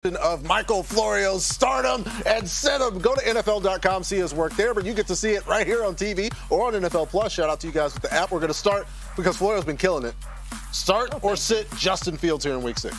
Of Michael Florio's stardom and sit'em. Go to NFL.com, see his work there, but you get to see it right here on TV or on NFL Plus. Shout out to you guys with the app. We're going to start because Florio's been killing it. Start or sit Justin Fields here in Week 6.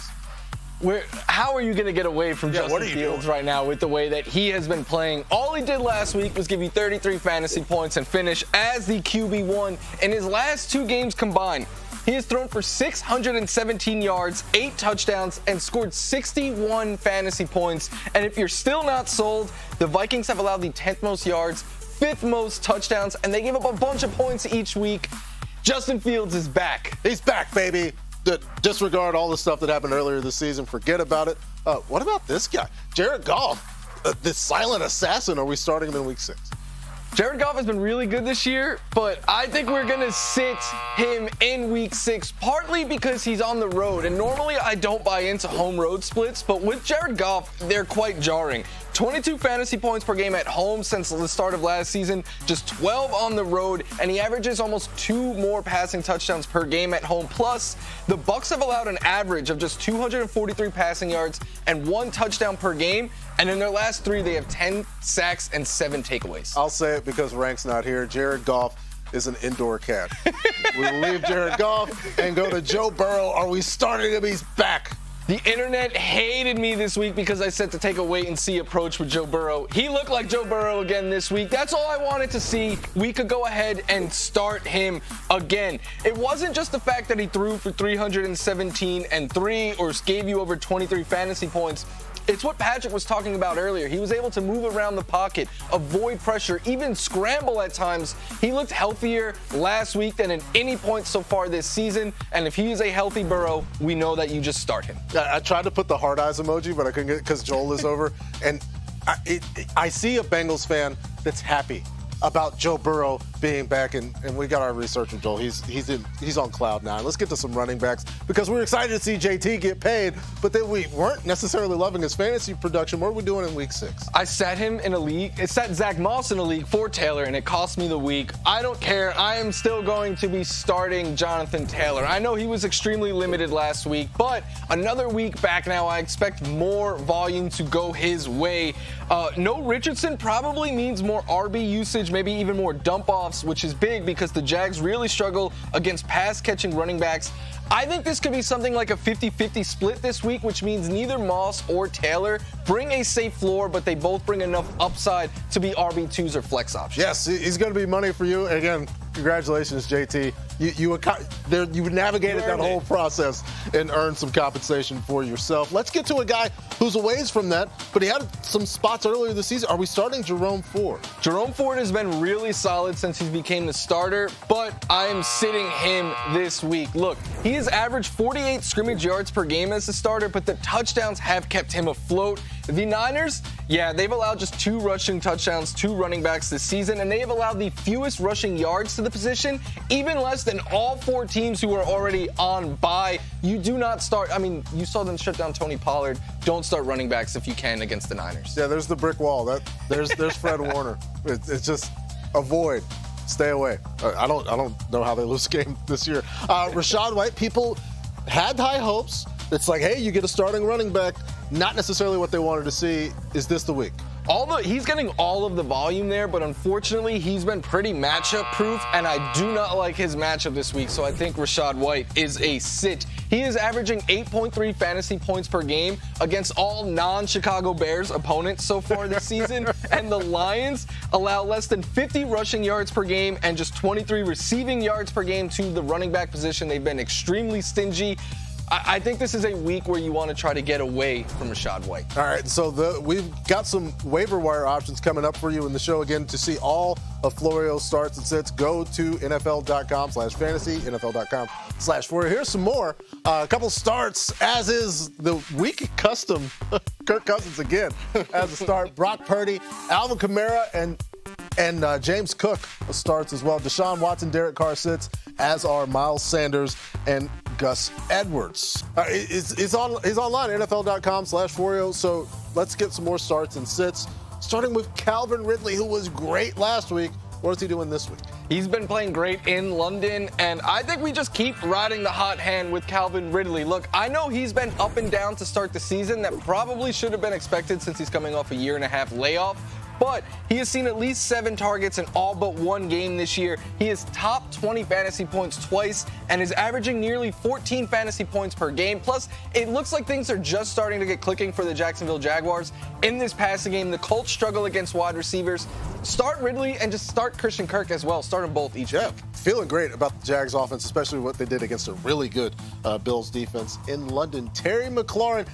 How are you going to get away from Justin Fields right now with the way that he has been playing? All he did last week was give you 33 fantasy points and finish as the QB1 in his last 2 games combined. He has thrown for 617 yards, 8 touchdowns, and scored 61 fantasy points. And if you're still not sold, the Vikings have allowed the 10th most yards, 5th most touchdowns, and they give up a bunch of points each week. Justin Fields is back. He's back, baby. Disregard all the stuff that happened earlier this season. Forget about it. What about this guy? Jared Goff, this silent assassin. Are we starting him in Week 6? Jared Goff has been really good this year, but I think we're going to sit him in Week 6, partly because he's on the road. And normally I don't buy into home road splits, but with Jared Goff, they're quite jarring. 22 fantasy points per game at home since the start of last season, just 12 on the road, and he averages almost 2 more passing touchdowns per game at home. Plus, the Bucs have allowed an average of just 243 passing yards and 1 touchdown per game, and in their last 3, they have 10 sacks and 7 takeaways. I'll say it because Rank's not here. Jared Goff is an indoor cat. We'll leave Jared Goff and go to Joe Burrow. Are we starting him? He's back. The internet hated me this week because I said to take a wait-and-see approach with Joe Burrow. He looked like Joe Burrow again this week. That's all I wanted to see. We could go ahead and start him again. It wasn't just the fact that he threw for 317 and 3 or gave you over 23 fantasy points. It's what Patrick was talking about earlier. He was able to move around the pocket, avoid pressure, even scramble at times. He looked healthier last week than at any point so far this season. And if he is a healthy Burrow, we know that you just start him. I tried to put the heart eyes emoji, but I couldn't get it because Joel is over. And I see a Bengals fan that's happy about Joe Burrow being back, and we got our research with Joel. He's on cloud 9. Let's get to some running backs because we're excited to see JT get paid, but then we weren't necessarily loving his fantasy production. What are we doing in Week 6? I sat him in a league. It sat Zach Moss in a league for Taylor, and it cost me the week. I don't care. I am still going to be starting Jonathan Taylor. I know he was extremely limited last week, but another week back now, I expect more volume to go his way. No Richardson probably means more RB usage, maybe even more dump-offs, which is big because the Jags really struggle against pass-catching running backs. I think this could be something like a 50-50 split this week, which means neither Moss or Taylor bring a safe floor, but they both bring enough upside to be RB2s or flex options. Yes, he's going to be money for you. Again, congratulations, JT. You navigated that whole process and earned some compensation for yourself. Let's get to a guy who's a ways from that, but he had some spots earlier this season. Are we starting Jerome Ford? Jerome Ford has been really solid since he became the starter, but I am sitting him this week. Look, he has averaged 48 scrimmage yards per game as a starter, but the touchdowns have kept him afloat. The Niners, they've allowed just 2 rushing touchdowns, 2 running backs this season, and they have allowed the fewest rushing yards to the position, even less than all 4 teams who are already on bye. You do not start, you saw them shut down Tony Pollard. Don't start running backs if you can against the Niners. Yeah, there's the brick wall. There's Fred Warner. It's just avoid. Stay away. I don't know how they lose the game this year. Rachaad White, people had high hopes. It's like, hey, you get a starting running back. Not necessarily what they wanted to see. Is this the week? He's getting all of the volume there, but unfortunately, he's been pretty matchup-proof, and I do not like his matchup this week, so I think Rachaad White is a sit. He is averaging 8.3 fantasy points per game against all non-Chicago Bears opponents so far this season, and the Lions allow less than 50 rushing yards per game and just 23 receiving yards per game to the running back position. They've been extremely stingy. I think this is a week where you want to try to get away from Rachaad White. All right, so we've got some waiver wire options coming up for you in the show. Again, to see all of Florio's starts and sits, go to NFL.com/fantasy, NFL.com/Florio. Here's some more. A couple starts, as is the week custom. Kirk Cousins again as a start. Brock Purdy, Alvin Kamara, and James Cook starts as well. Deshaun Watson, Derek Carr sits, as are Miles Sanders and Gus Edwards. He's online, NFL.com/Florio. So let's get some more starts and sits, starting with Calvin Ridley, who was great last week. What is he doing this week? He's been playing great in London, and I think we just keep riding the hot hand with Calvin Ridley. Look, I know he's been up and down to start the season. That probably should have been expected since he's coming off a 1.5-year layoff. But he has seen at least 7 targets in all but 1 game this year. He is top 20 fantasy points twice and is averaging nearly 14 fantasy points per game. Plus, it looks like things are just starting to get clicking for the Jacksonville Jaguars. In this passing game, the Colts struggle against wide receivers. Start Ridley and just start Christian Kirk as well. Start them both each week. Feeling great about the Jags offense, especially what they did against a really good Bills defense in London. Terry McLaurin,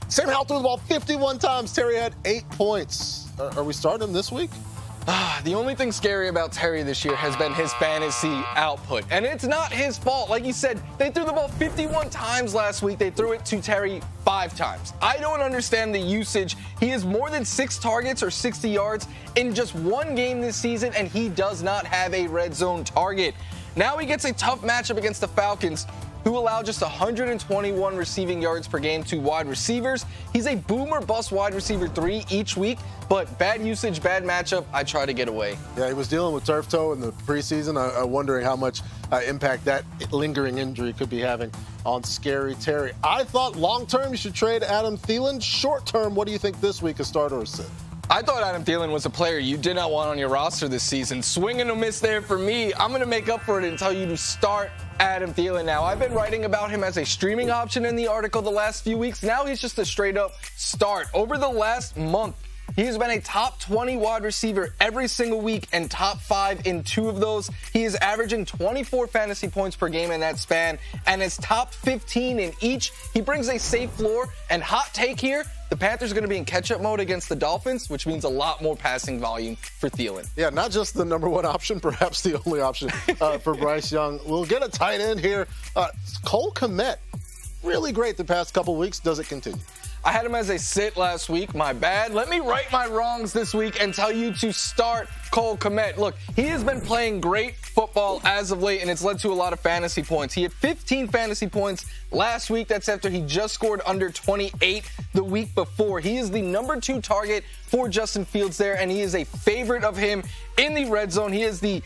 Sam Howell threw the ball 51 times. Terry had 8 points. Are we starting him this week? The only thing scary about Terry this year has been his fantasy output. And it's not his fault. Like you said, they threw the ball 51 times last week. They threw it to Terry 5 times. I don't understand the usage. He has more than 6 targets or 60 yards in just 1 game this season, and he does not have a red zone target. Now he gets a tough matchup against the Falcons, who allow just 121 receiving yards per game to wide receivers. He's a boom or bust wide receiver 3 each week, but bad usage, bad matchup, I try to get away. Yeah, he was dealing with turf toe in the preseason. I'm wondering how much impact that lingering injury could be having on Scary Terry. I thought long-term you should trade Adam Thielen. Short-term, what do you think this week, a start or a sit? I thought Adam Thielen was a player you did not want on your roster this season. Swing and a miss there for me. I'm going to make up for it and tell you to start Adam Thielen now. I've been writing about him as a streaming option in the article the last few weeks. Now he's just a straight-up start. Over the last month, he has been a top 20 wide receiver every single week and top 5 in 2 of those. He is averaging 24 fantasy points per game in that span and is top 15 in each. He brings a safe floor, and hot take here, the Panthers are going to be in catch-up mode against the Dolphins, which means a lot more passing volume for Thielen. Yeah, not just the number 1 option, perhaps the only option for Bryce Young. We'll get a tight end here. Cole Kmet, really great the past couple weeks. Does it continue? I had him as a sit last week. My bad. Let me right my wrongs this week and tell you to start Cole Kmet. Look, he has been playing great football as of late, and it's led to a lot of fantasy points. He had 15 fantasy points last week. That's after he just scored under 28 the week before. He is the number 2 target for Justin Fields there, and he is a favorite of him in the red zone. He is the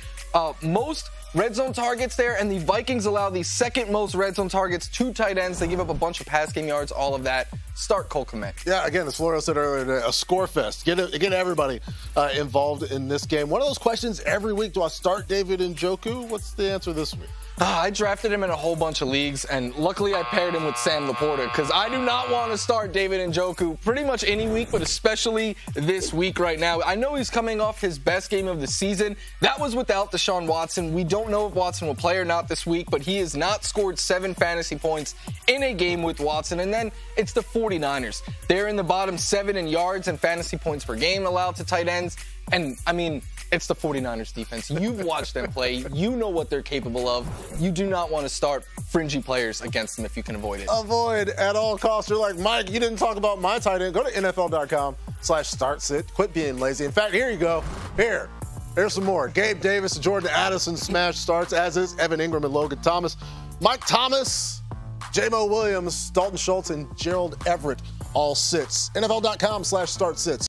most red zone targets there, and the Vikings allow the 2nd most red zone targets to tight ends. They give up a bunch of pass game yards, all of that. Start Cole Kmet. Yeah, again, as Florio said earlier today, a score fest. Get everybody involved in this game. One of those questions every week, do I start David Njoku? What's the answer this week? I drafted him in a whole bunch of leagues, and luckily I paired him with Sam Laporta, because I do not want to start David Njoku pretty much any week, but especially this week right now. I know he's coming off his best game of the season. That was without Deshaun Watson. We don't know if Watson will play or not this week, but he has not scored 7 fantasy points in a game with Watson. And then it's the 49ers. They're in the bottom 7 in yards and fantasy points per game allowed to tight ends. And, I mean, it's the 49ers defense. You've watched them play. You know what they're capable of. You do not want to start fringy players against them if you can avoid it. Avoid at all costs. You're like, Mike, you didn't talk about my tight end. Go to NFL.com/startsit. Quit being lazy. In fact, here you go. Here's some more. Gabe Davis and Jordan Addison smash starts, as is Evan Ingram and Logan Thomas. Mike Thomas, J-Mo Williams, Dalton Schultz, and Gerald Everett all sits. NFL.com/startsits.